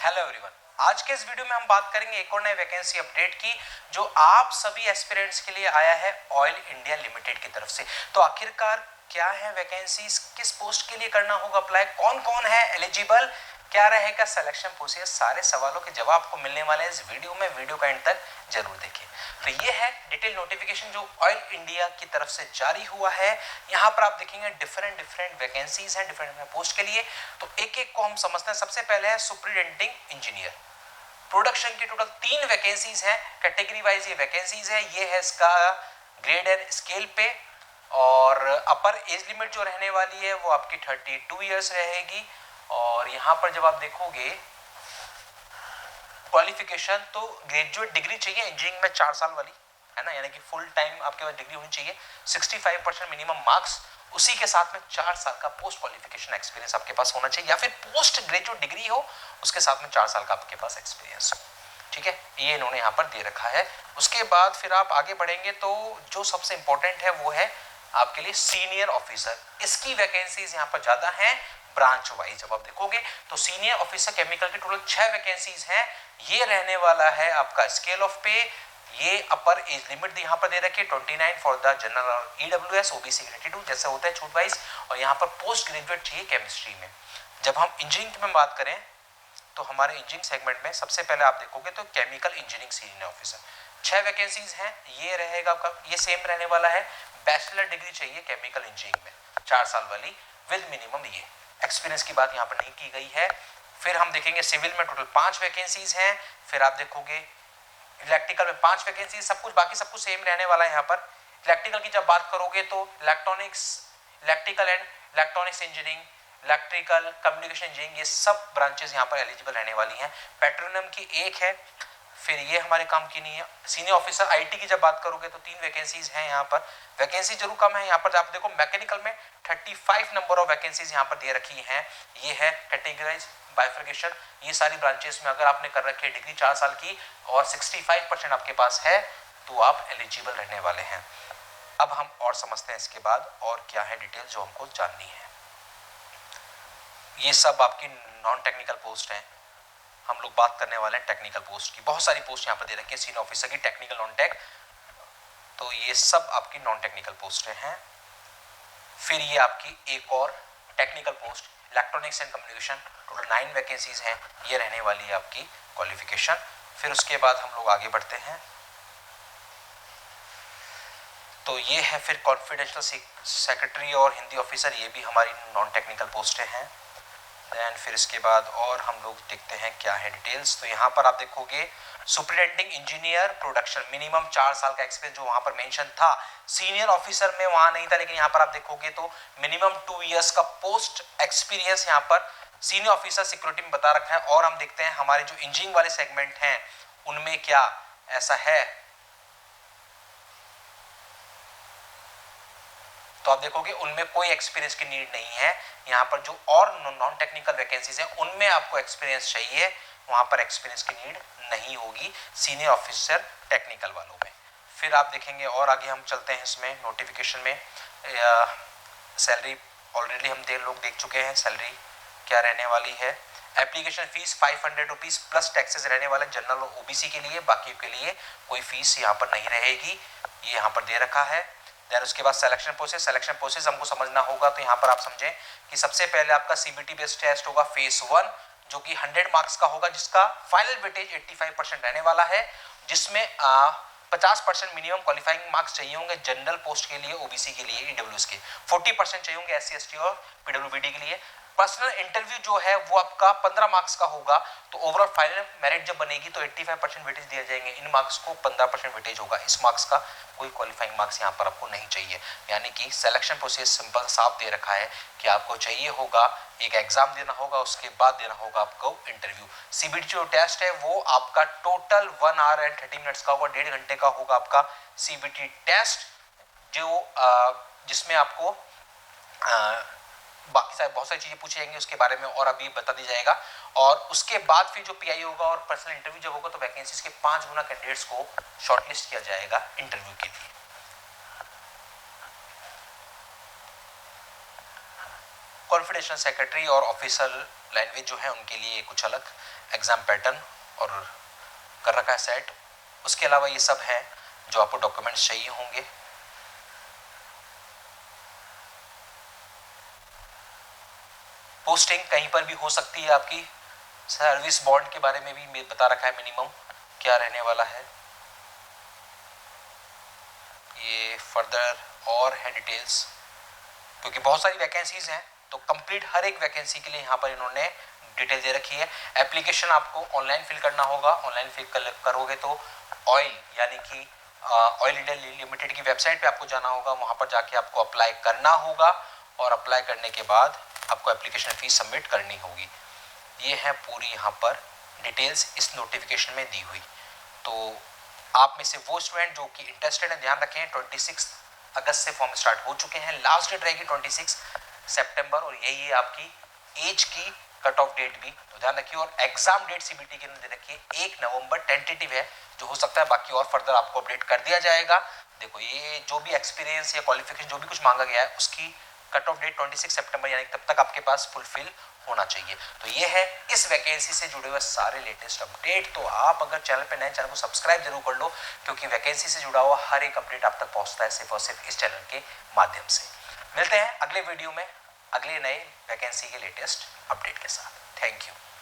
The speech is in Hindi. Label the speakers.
Speaker 1: हेलो एवरीवन, आज के इस वीडियो में हम बात करेंगे एक और नई वैकेंसी अपडेट की जो आप सभी एस्पिरेंट्स के लिए आया है ऑयल इंडिया लिमिटेड की तरफ से। तो आखिरकार क्या है वैकेंसीज, किस पोस्ट के लिए करना होगा अप्लाई, कौन कौन है एलिजिबल, क्या रहेगा सिलेक्शन प्रोसेस, सारे सवालों के जवाब आपको मिलने वाले हैं इस वीडियो में। वीडियो का एंड तक जरूर देखिए। तो ये है डिटेल नोटिफिकेशन जो ऑयल इंडिया की तरफ से जारी हुआ है। यहाँ पर आप देखेंगे डिफरेंट वैकेंसीज हैं डिफरेंट पोस्ट के लिए। तो एक एक को हम समझते हैं। सबसे पहले है सुपरिटेंडिंग इंजीनियर प्रोडक्शन की। टोटल 3 वैकेंसीज हैं, कैटेगरी वाइज ये वैकेंसीज है। ये है इसका ग्रेड एंड स्केल पे, और अपर एज लिमिट जो रहने वाली है वो आपकी 32 ईयर्स रहेगी। और यहाँ पर जब आप देखोगे क्वालिफिकेशन, तो ग्रेजुएट डिग्री चाहिए इंजीनियरिंग में 4 साल वाली, है ना, यानी कि फुल टाइम आपके पास डिग्री होनी चाहिए। 65% मिनिमम मार्क्स, उसी के साथ में 4 साल का पोस्ट क्वालिफिकेशन एक्सपीरियंस आपके पास होना चाहिए, या फिर पोस्ट ग्रेजुएट डिग्री हो उसके साथ में 4 साल का आपके पास एक्सपीरियंस हो। ठीक है, ये इन्होंने यहाँ पर दे रखा है। उसके बाद फिर आप आगे बढ़ेंगे तो जो सबसे इंपॉर्टेंट है वो है आपके लिए सीनियर ऑफिसर। इसकी वैकेंसीज यहाँ पर ज्यादा हैं ब्रांच वाइज। जब आप देखोगे तो सीनियर ऑफिसर केमिकल की टोटल 6 वैकेंसीज हैं। ये रहने वाला है आपका स्केल ऑफ पे। ये अपर एज लिमिट यहाँ पर दे रखी है 29 फॉर द जनरल और ईडब्ल्यूएस, ओबीसी 32 जैसे होता है छूट वाइज। और यहाँ पर पोस्ट ग्रेजुएट चाहिए केमिस्ट्री में। जब हम इंजीनियरिंग में बात करें तो हमारे इंजीनियरिंग सेगमेंट में सबसे पहले आप देखोगे तो chemical engineering senior officer 6 vacancies हैं। ये रहेगा आपका, ये सेम रहने वाला है। बैचलर डिग्री चाहिए केमिकल इंजीनियरिंग में 4 साल वाली विद मिनिमम ये एक्सपीरियंस की बात यहाँ पर नहीं की गई है। फिर हम देखेंगे सिविल में टोटल 5 वैकेंसीज हैं। फिर आप देखोगे इलेक्ट्रिकल में 5 वैकेंसी, सब कुछ बाकी सब कुछ सेम रहने वाला है यहाँ पर। इलेक्ट्रिकल की जब बात करोगे तो electronics, electrical and electronics engineering, electrical communication engineering, ये सब ब्रांचेस यहाँ पर एलिजिबल रहने वाली हैं। पेट्रोलियम की एक है, फिर ये हमारे काम की नहीं है। सीनियर ऑफिसर आईटी की जब बात करोगे तो 3 वैकेंसीज हैं यहाँ पर। वैकेंसी जरूर कम है यहाँ पर। आप देखो मैकेनिकल में 35 नंबर ऑफ वैकेंसीज यहाँ पर दे रखी हैं। ये है कैटेगराइज बाइफर्केशन। ये सारी ब्रांचेस में अगर आपने कर रखी है डिग्री 4 साल की और 65% आपके पास है तो आप एलिजिबल रहने वाले हैं। अब हम और समझते हैं इसके बाद और क्या है डिटेल जो हमको जाननी है। ये सब आपकी नॉन टेक्निकल पोस्ट हैं। हम लोग बात करने वाले हैं टेक्निकल पोस्ट की। बहुत सारी पोस्ट यहाँ पर दे रखी है सीनियर ऑफिसर की, टेक्निकल नॉन टेक, तो ये सब आपकी नॉन टेक्निकल पोस्टें हैं। फिर ये आपकी एक और technical post electronics and communication, total 9 vacancies हैं। ये रहने वाली है आपकी क्वालिफिकेशन। फिर उसके बाद हम लोग आगे बढ़ते हैं तो ये है फिर कॉन्फिडेंशियल सेक्रेटरी और हिंदी ऑफिसर, ये भी हमारी नॉन टेक्निकल पोस्टें हैं। देन फिर इसके बाद और हम लोग देखते हैं क्या है डिटेल्स। तो यहाँ पर आप देखोगे सुपरिटेंडिंग इंजीनियर प्रोडक्शन, मिनिमम 4 साल का एक्सपीरियंस जो वहां पर मेंशन था। सीनियर ऑफिसर में वहां नहीं था, लेकिन यहाँ पर आप देखोगे तो मिनिमम 2 इयर्स का पोस्ट एक्सपीरियंस यहाँ पर सीनियर ऑफिसर सिक्योरिटी में बता रखा है। और हम देखते हैं हमारे जो इंजीनियरिंग वाले सेगमेंट हैं उनमें क्या ऐसा है। तो आप देखोगे उनमें कोई एक्सपीरियंस की नीड नहीं है। यहाँ पर जो और नॉन टेक्निकल वैकेंसीज हैं उनमें आपको एक्सपीरियंस चाहिए, वहां पर एक्सपीरियंस की नीड नहीं होगी सीनियर ऑफिसर टेक्निकल वालों में। फिर आप देखेंगे और आगे हम चलते हैं इसमें नोटिफिकेशन में। सैलरी ऑलरेडी हम लोग देख चुके हैं सैलरी क्या रहने वाली है। Application fees 500 rupees plus taxes रहने वाले जनरल और ओबीसी के लिए, बाकी के लिए कोई फीस यहाँ पर नहीं रहेगी, ये यहाँ पर दे रखा है। देन उसके बाद सिलेक्शन प्रोसेस हमको समझना होगा। तो यहाँ पर आप समझें कि सबसे पहले आपका सीबीटी बेस्ड टेस्ट होगा फेज 1 जो कि 100 मार्क्स का होगा, जिसका फाइनल वेटेज 85% रहने वाला है, जिसमें 50% मिनिमम क्वालिफाइंग मार्क्स चाहिए होंगे जनरल पोस्ट के लिए, ओबीसी के लिए, ईडब्ल्यूएस के 40% चाहिए होंगे एससी एसटी और पीडब्ल्यूबीडी के लिए। पर्सनल इंटरव्यू जो है वो आपका 15 मार्क्स का होगा। तो ओवरऑल फाइनल मेरिट जब बनेगी तो 85% वेटेज दिए जाएंगे, इन मार्क्स को 15% वेटेज होगा। इस मार्क्स का कोई क्वालिफाइंग मार्क्स यहाँ पर आपको नहीं चाहिए। यानी कि सिलेक्शन प्रोसेस सिंपल साफ दे रखा है कि आपको चाहिए होगा एक एग्जाम देना होगा, उसके बाद देना होगा आपको इंटरव्यू। सीबीटी जो टेस्ट है वो आपका टोटल 1 आवर एंड 30 मिनट्स का होगा, 1.5 घंटे का होगा आपका सीबीटी टेस्ट, जो जिसमें आपको बाकी सारे बहुत सारी चीजें पूछी जाएंगी उसके बारे में और अभी बता दी जाएगा। और उसके बाद फिर जो पीआई होगा और पर्सनल इंटरव्यू जब होगा तो वैकेंसीज के 5 गुना कैंडिडेट्स को शॉर्टलिस्ट किया जाएगा इंटरव्यू के लिए। कॉन्फिडेंशियल सेक्रेटरी और ऑफिसर लैंग्वेज जो है उनके लिए कुछ अलग एग्ज़ाम पैटर्न और कर रखा है सेट। उसके अलावा ये सब है जो आपको डॉक्यूमेंट्स चाहिए होंगे। पोस्टिंग कहीं पर भी हो सकती है आपकी। सर्विस बॉन्ड के बारे में भी बता रखा है मिनिमम क्या रहने वाला है। ये फर्दर और है डिटेल्स, क्योंकि बहुत सारी वैकेंसीज हैं तो कंप्लीट हर एक वैकेंसी के लिए यहाँ पर इन्होंने डिटेल दे रखी है। एप्लीकेशन आपको ऑनलाइन फिल करना होगा। ऑनलाइन फिल करोगे तो ऑयल यानी कि ऑयल इंडिया लिमिटेड की वेबसाइट पे आपको जाना होगा, वहाँ पर जाके आपको अप्लाई करना होगा और अप्लाई करने के बाद आपको एप्लीकेशन फीस सबमिट करनी होगी। ये है पूरी यहाँ पर डिटेल्स इस नोटिफिकेशन में दी हुई। तो आप में से वो स्टूडेंट जो कि इंटरेस्टेड है, ध्यान रखें 26 अगस्त से फॉर्म स्टार्ट हो चुके हैं। लास्ट डेट रहेगी 26 सितंबर और यही है आपकी एज की कट ऑफ डेट भी, तो ध्यान रखिए। और एग्जाम डेट सीबीटी के दे रखिए 1 नवंबर टेंटेटिव है, जो हो सकता है बाकी और फर्दर आपको अपडेट कर दिया जाएगा। देखो ये जो भी एक्सपीरियंस या क्वालिफिकेशन जो भी कुछ मांगा गया है उसकी कट ऑफ डेट 26 सितंबर यानी तब तक आपके पास फुलफिल होना चाहिए। तो ये है इस वैकेंसी से जुड़े हुए सारे लेटेस्ट अपडेट। तो आप अगर चैनल पे नए, चैनल को सब्सक्राइब जरूर कर लो, क्योंकि वैकेंसी से जुड़ा हुआ हर एक अपडेट आप तक पहुंचता है सिर्फ और सिर्फ इस चैनल के माध्यम से। मिलते हैं अगले वीडियो में अगले नए वैकेंसी के लेटेस्ट अपडेट के साथ। Thank you.